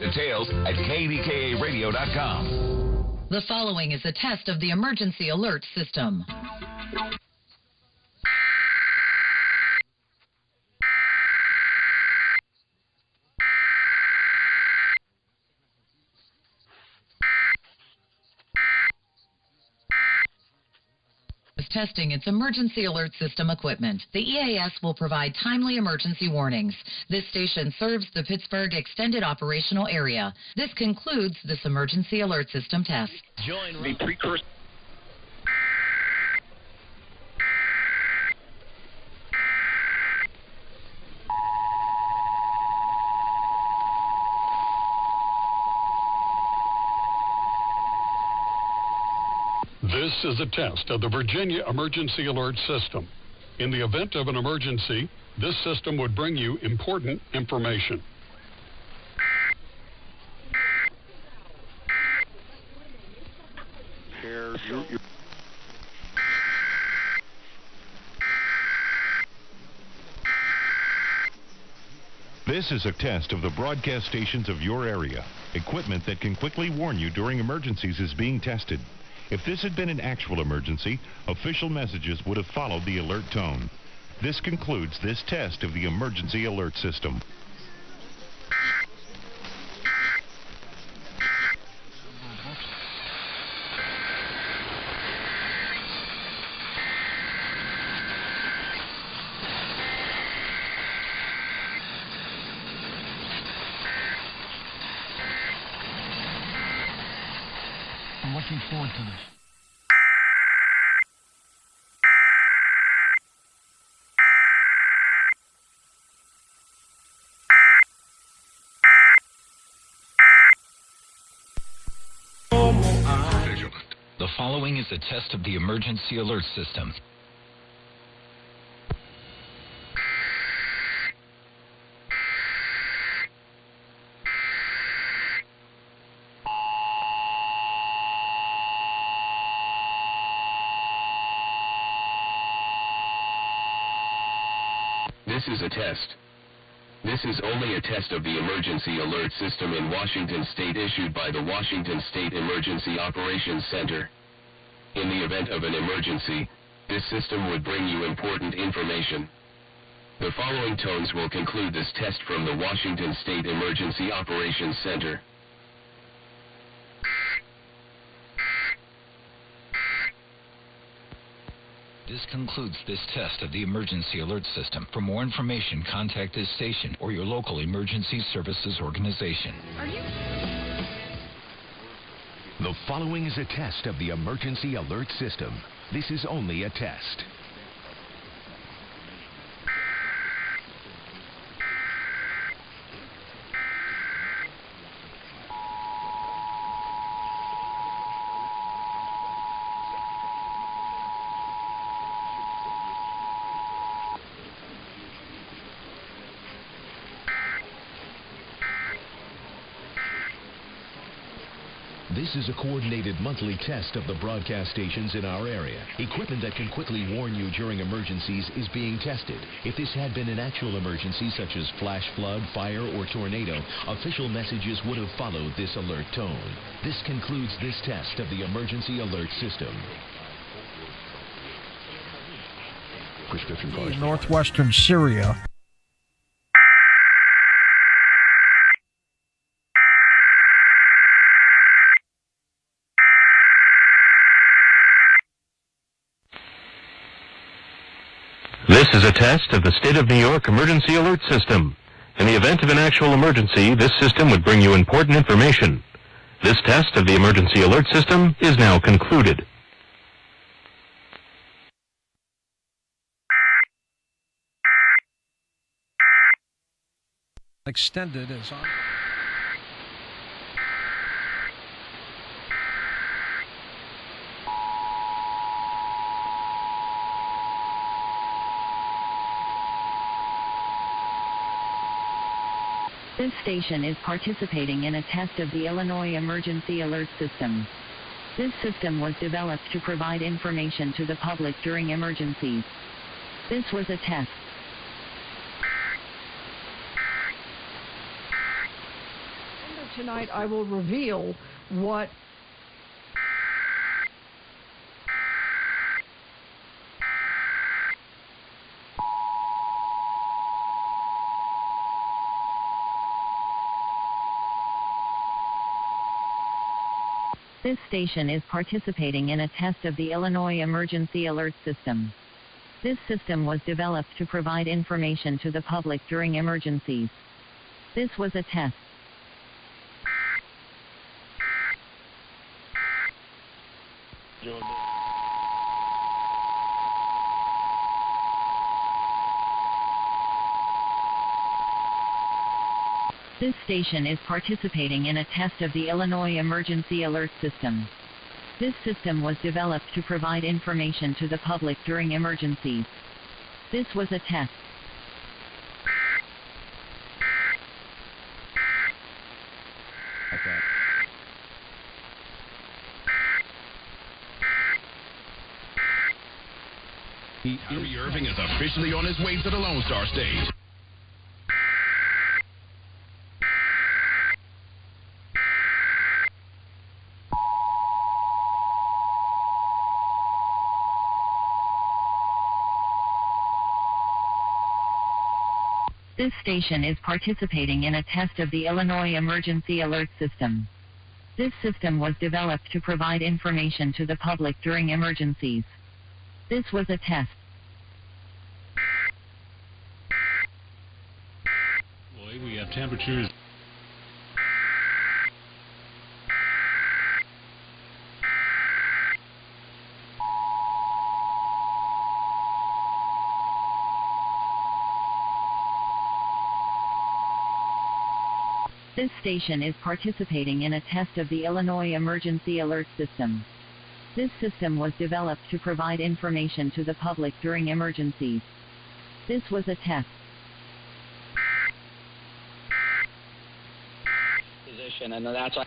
Details at kdkaradio.com. The following is a test of the emergency alert system. Testing its emergency alert system equipment. The EAS will provide timely emergency warnings. This station serves the Pittsburgh Extended Operational Area. This concludes this emergency alert system test. Join the precursor. This is a test of the Virginia Emergency Alert System. In the event of an emergency, this system would bring you important information. This is a test of the broadcast stations of your area. Equipment that can quickly warn you during emergencies is being tested. If this had been an actual emergency, official messages would have followed the alert tone. This concludes this test of the emergency alert system. I'm looking forward to this. The following is a test of the emergency alert system. This is a test. This is only a test of the emergency alert system in Washington State issued by the Washington State Emergency Operations Center. In the event of an emergency, this system would bring you important information. The following tones will conclude this test from the Washington State Emergency Operations Center. This concludes this test of the emergency alert system. For more information, contact this station or your local emergency services organization. The following is a test of the emergency alert system. This is only a test. This is a coordinated monthly test of the broadcast stations in our area. Equipment that can quickly warn you during emergencies is being tested. If this had been an actual emergency such as flash flood, fire, or tornado, official messages would have followed this alert tone. This concludes this test of the emergency alert system. Prescription cards. Northwestern Syria. This is a test of the State of New York Emergency Alert System. In the event of an actual emergency, this system would bring you important information. This test of the Emergency Alert System is now concluded. Extended is on. This station is participating in a test of the Illinois Emergency Alert System. This system was developed to provide information to the public during emergencies. This was a test. tonight I will reveal what This station is participating in a test of the Illinois Emergency Alert System. This system was developed to provide information to the public during emergencies. This was a test. This station is participating in a test of the Illinois Emergency Alert System. This system was developed to provide information to the public during emergencies. This was a test. Kyrie Irving is officially on his way to the Lone Star stage. This station is participating in a test of the Illinois Emergency Alert System. This system was developed to provide information to the public during emergencies. This was a test. We have temperatures. This station is participating in a test of the Illinois Emergency Alert System. This system was developed to provide information to the public during emergencies. This was a test. Position, and that's why.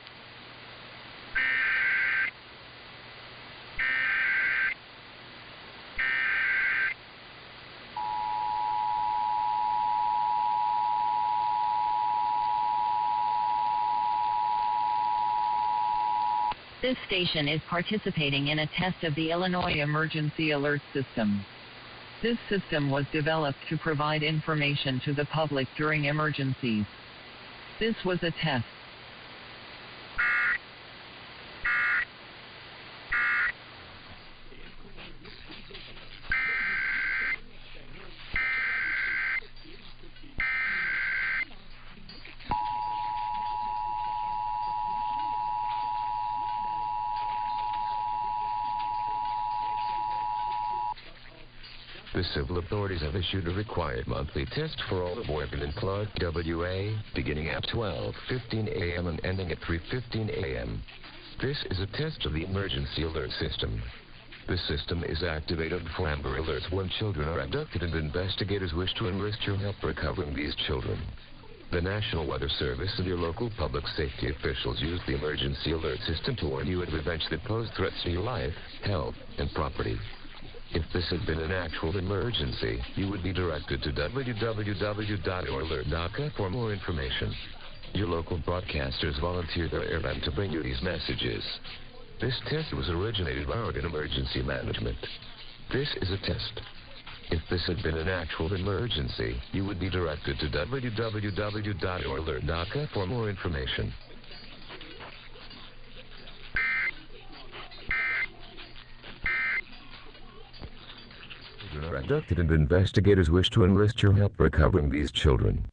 This station is participating in a test of the Illinois Emergency Alert System. This system was developed to provide information to the public during emergencies. This was a test. The civil authorities have issued a required monthly test for all of Morgan and Clark, WA, beginning at 12:15 a.m. and ending at 3:15 a.m. This is a test of the emergency alert system. The system is activated for Amber Alerts when children are abducted and investigators wish to enlist your help recovering these children. The National Weather Service and your local public safety officials use the emergency alert system to warn you of events that pose threats to your life, health, and property. If this had been an actual emergency, you would be directed to www.youralert.ca for more information. Your local broadcasters volunteer their airtime to bring you these messages. This test was originated by Oregon Emergency Management. This is a test. If this had been an actual emergency, you would be directed to www.youralert.ca for more information. Are abducted and investigators wish to enlist your help recovering these children.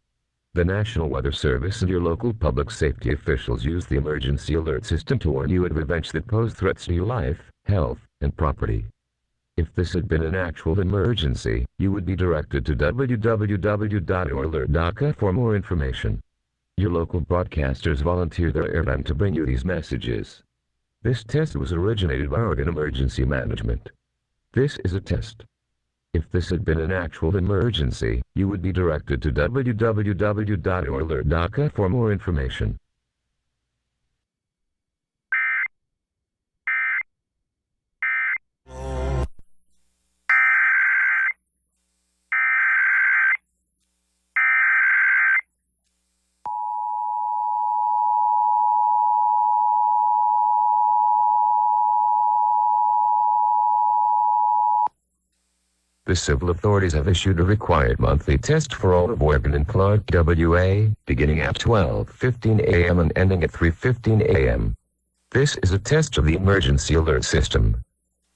The National Weather Service and your local public safety officials use the emergency alert system to warn you of events that pose threats to your life, health, and property. If this had been an actual emergency, you would be directed to www.youralert.ca for more information. Your local broadcasters volunteer their airtime to bring you these messages. This test was originated by Oregon Emergency Management. This is a test. If this had been an actual emergency, you would be directed to www.youralert.ca for more information. The civil authorities have issued a required monthly test for all of Oregon and Clark WA, beginning at 12:15 a.m. and ending at 3:15 a.m. This is a test of the emergency alert system.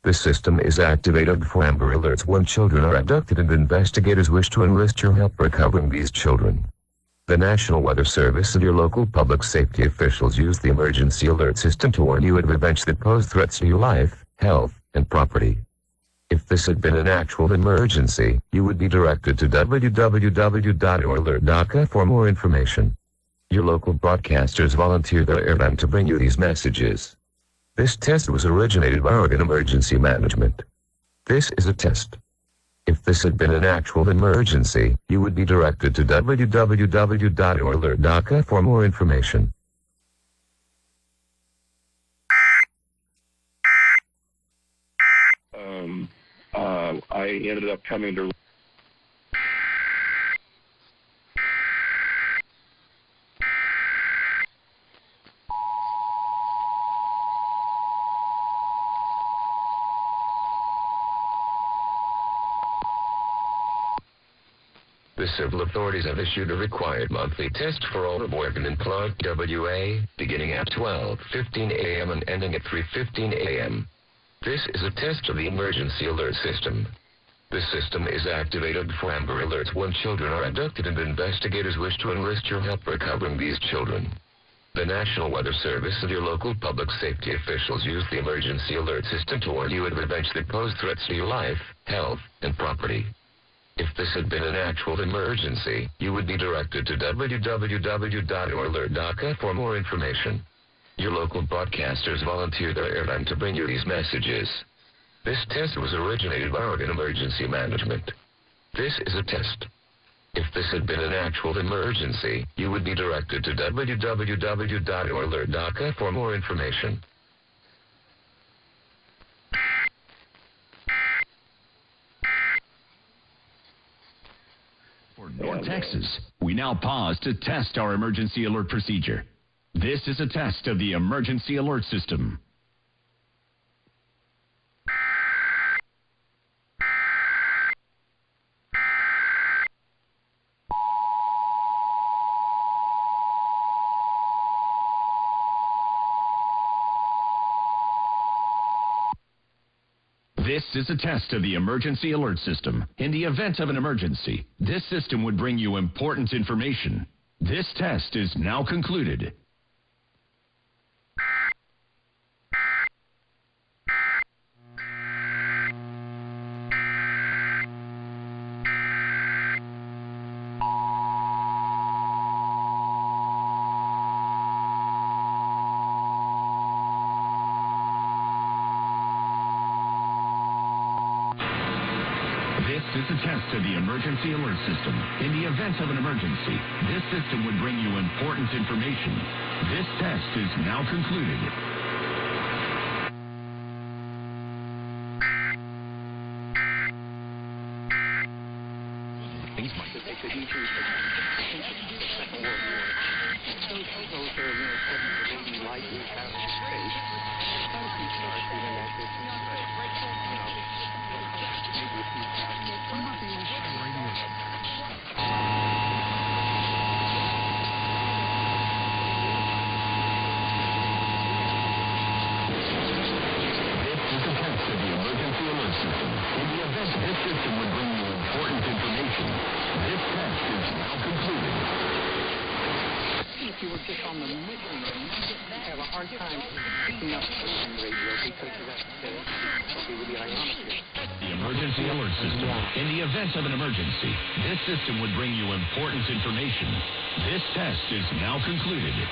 The system is activated for Amber Alerts when children are abducted and investigators wish to enlist your help recovering these children. The National Weather Service and your local public safety officials use the emergency alert system to warn you of events that pose threats to your life, health, and property. If this had been an actual emergency, you would be directed to www.oralert.ca for more information. Your local broadcasters volunteer their airtime to bring you these messages. This test was originated by Oregon Emergency Management. This is a test. If this had been an actual emergency, you would be directed to www.oralert.ca for more information. I ended up coming to... The civil authorities have issued a required monthly test for all of Oregon and Clark WA, beginning at 12:15 a.m. and ending at 3:15 a.m. This is a test of the emergency alert system. The system is activated for Amber Alerts when children are abducted and investigators wish to enlist your help recovering these children. The National Weather Service and your local public safety officials use the emergency alert system to warn you of events that pose threats to your life, health, and property. If this had been an actual emergency, you would be directed to www.oralert.ca for more information. Your local broadcasters volunteer their airtime to bring you these messages. This test was originated by Oregon Emergency Management. This is a test. If this had been an actual emergency, you would be directed to www.oralert.ca for more information. For North Texas, we now pause to test our emergency alert procedure. This is a test of the emergency alert system. This is a test of the emergency alert system. In the event of an emergency, this system would bring you important information. This test is now concluded. This is a test of the emergency alert system. In the event of an emergency, this system would bring you important information. This test is now concluded. Things might have taken the Second World War. Those light in outer space. Some people are feeling like this. If you were just on the mission, you'd have a hard time picking up Asian radio because of that with the ionosphere. The emergency alert system. In the event of an emergency, this system would bring you important information. This test is now concluded.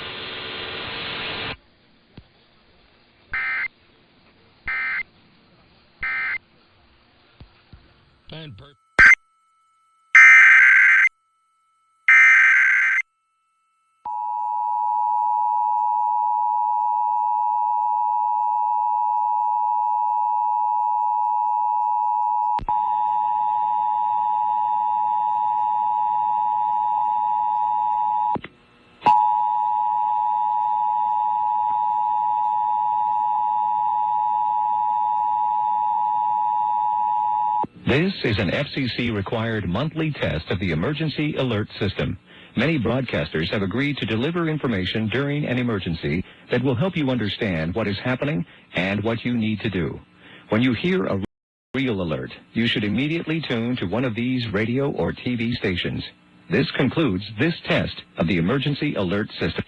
This is an FCC-required monthly test of the emergency alert system. Many broadcasters have agreed to deliver information during an emergency that will help you understand what is happening and what you need to do. When you hear a real alert, you should immediately tune to one of these radio or TV stations. This concludes this test of the emergency alert system.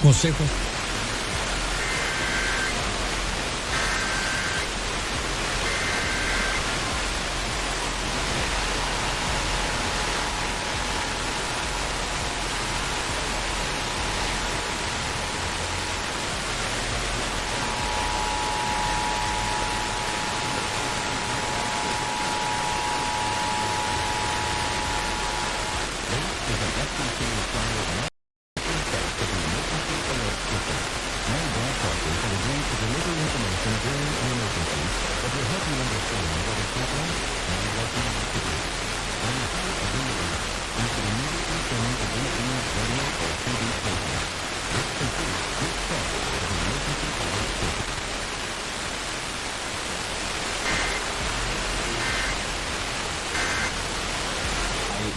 Consejo.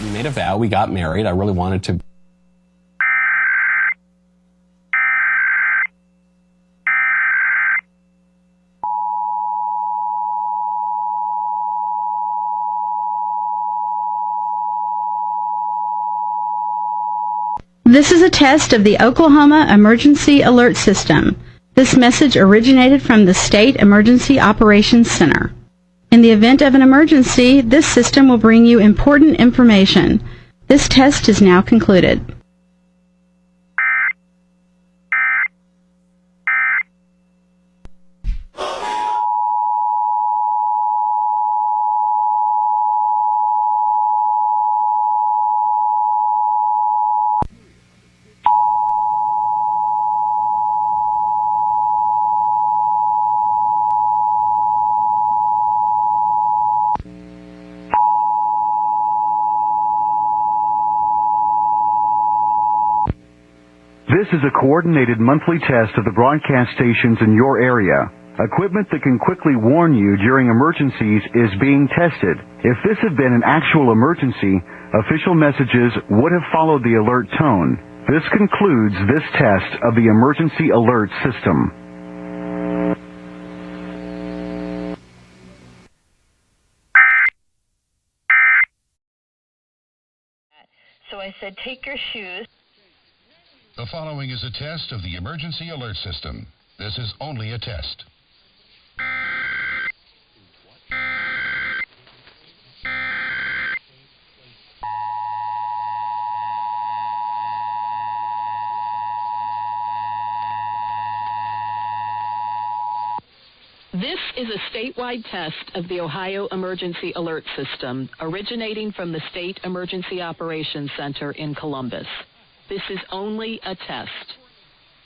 We made a vow, we got married, I really wanted to. This is a test of the Oklahoma Emergency Alert System. This message originated from the State Emergency Operations Center. In the event of an emergency, this system will bring you important information. This test is now concluded. This is a coordinated monthly test of the broadcast stations in your area. Equipment that can quickly warn you during emergencies is being tested. If this had been an actual emergency, official messages would have followed the alert tone. This concludes this test of the emergency alert system. So I said, take your shoes. The following is a test of the emergency alert system. This is only a test. This is a statewide test of the Ohio Emergency Alert System, originating from the State Emergency Operations Center in Columbus. This is only a test.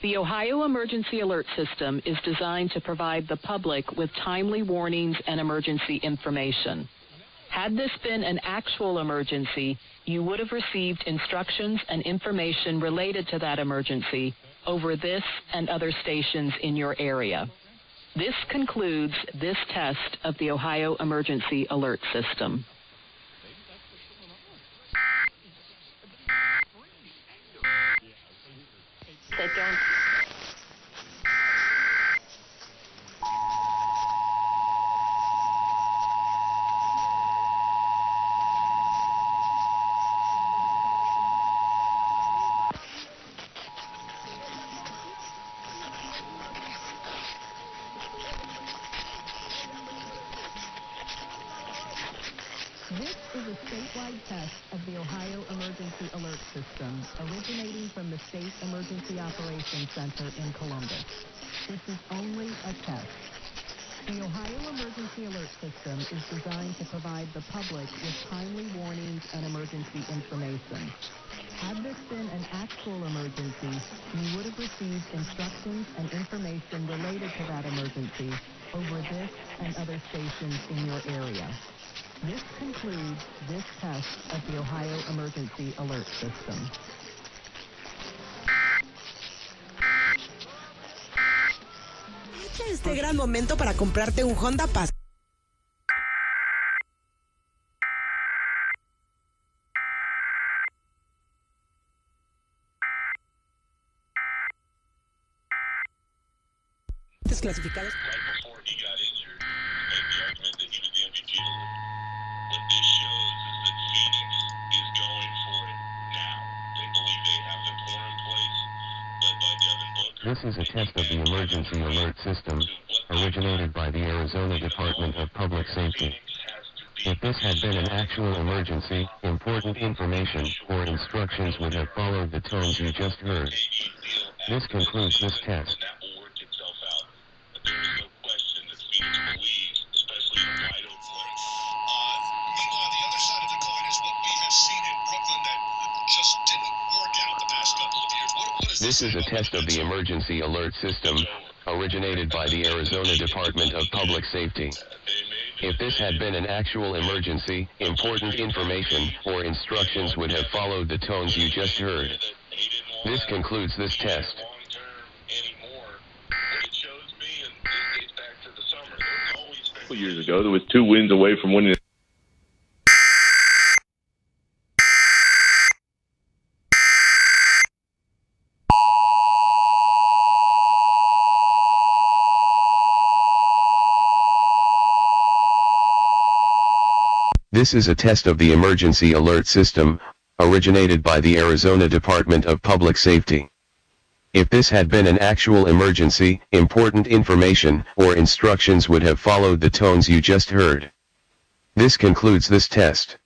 The Ohio Emergency Alert System is designed to provide the public with timely warnings and emergency information. Had this been an actual emergency, you would have received instructions and information related to that emergency over this and other stations in your area. This concludes this test of the Ohio Emergency Alert System. Said don't. This is a statewide test of the Ohio Emergency Alert System, originating from the State Emergency Operations Center in Columbus. This is only a test. The Ohio Emergency Alert System is designed to provide the public with timely warnings and emergency information. Had this been an actual emergency, you would have received instructions and information related to that emergency over this and other stations in your area. This concludes this test of the Ohio Emergency Alert System. Aprovecha este gran momento para comprarte un Honda Pass. Clasificados. This is a test of the emergency alert system, originated by the Arizona Department of Public Safety. If this had been an actual emergency, important information or instructions would have followed the tones you just heard. This concludes this test. This is a test of the emergency alert system, originated by the Arizona Department of Public Safety. If this had been an actual emergency, important information or instructions would have followed the tones you just heard. This concludes this test. A couple years ago, there was 2 wins away from winning. This is a test of the emergency alert system, originated by the Arizona Department of Public Safety. If this had been an actual emergency, important information or instructions would have followed the tones you just heard. This concludes this test.